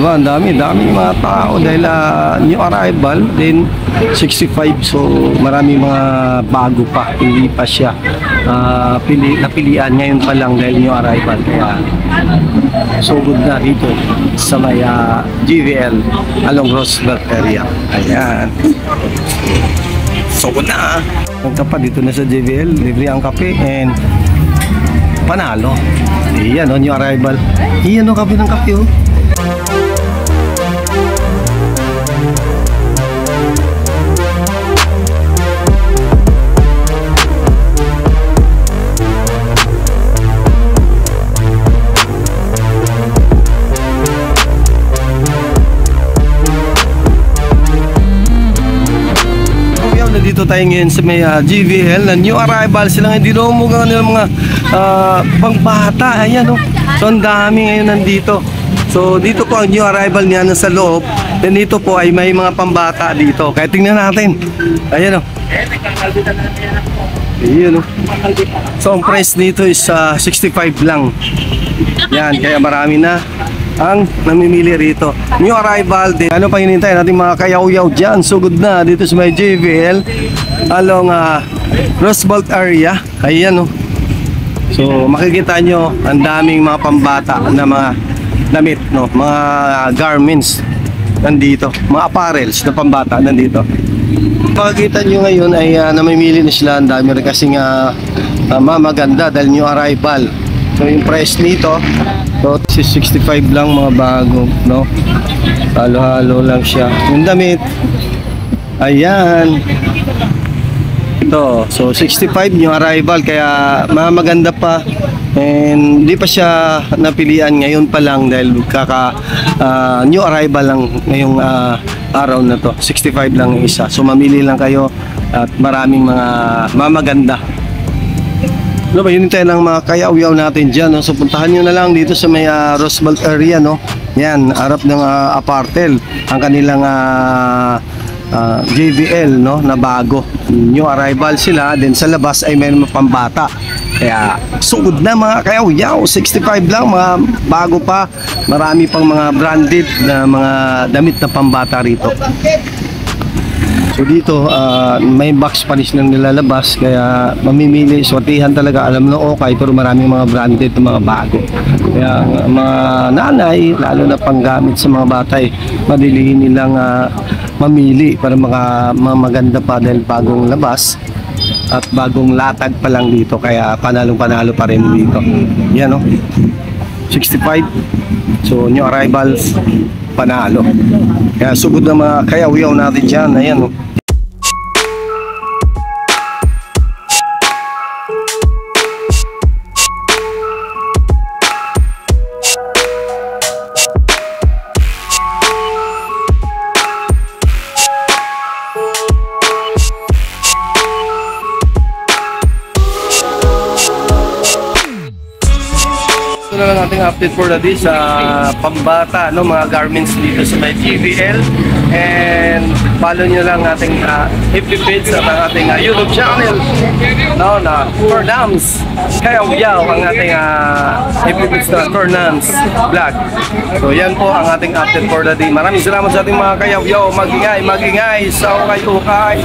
Diba, ang daming mga tao dahil new arrival, then 65, so marami mga bago pa, hindi pa siya napilian ngayon pa lang dahil new arrival, kaya so good na dito sa may GVL along Roosevelt area. Ayan, so good na. Ang pa dito na sa GVL, libre ang kape and panalo. Iyan o, new arrival. Iyan o, kape ng kape o. Dito tayo ngayon sa may GVL na new arrival. Silang hindi lumugang nilang mga pangbata. Ayan o. So ang dami ngayon nandito. So dito po ang new arrival niya sa loob. Then dito po ay may mga pambata dito. Kaya tingnan natin. Ayan o. Ayan o. So ang price dito is 65 lang. Yan, kaya marami na ang namimili rito. New arrival din. Ano pa hinintay natin mga kayaw-yaw dyan? Sugod na dito sa may JVL along Roosevelt area. Ayan o. So makikita nyo ang daming mga pambata na mga damit, no? Mga garments nandito, mga apparels na pambata nandito. Makikita nyo ngayon ay namimili na sila. Ang dami rin kasing mamaganda dahil new arrival. So yung price nito, so 65 lang, mga bago, no? Halo-halo lang siya. Yung damit, ayan. Ito, so 65 yung arrival, kaya maganda pa. And hindi pa siya napilian ngayon pa lang dahil new arrival lang ngayong araw na to. 65 lang yung isa. So mamili lang kayo at maraming mga mamaganda. No, ba yun tayo ng mga kayaw-yaw natin dyan, no? So puntahan nyo na lang dito sa may Roosevelt area, no? Yan, harap ng Apartel, ang kanilang JVL, no? Na bago, new arrival sila. Then sa labas ay may mga pambata. Kaya sugod na mga kayaw-yaw. 65 lang, mga bago pa. Marami pang mga branded na mga damit na pambata rito. So dito may box pa rin silang nilalabas, kaya mamimili, sortihan talaga. Alam na okay, pero maraming mga branded na mga bago. Kaya mga nanay, lalo na panggamit sa mga batay, madilihin nilang mamili para maganda pa dahil bagong labas at bagong latag pa lang dito. Kaya panalong-panalo pa rin dito. Yan o, 65. So new arrivals, panalo. Kaya sugod na mga kayaw-yaw natin dyan. Ayan o. Ito na lang ating update for the day sa pambata, no, mga garments dito sa GVL. And follow nyo lang ating FB page at ating YouTube channel, no, na Turnams Kayaw-yaw, ang ating FB page na Turnams Vlog. So yan po ang ating update for the day. Maraming salamat sa ating mga kayaw-yaw. Magingay sa ukay-ukay.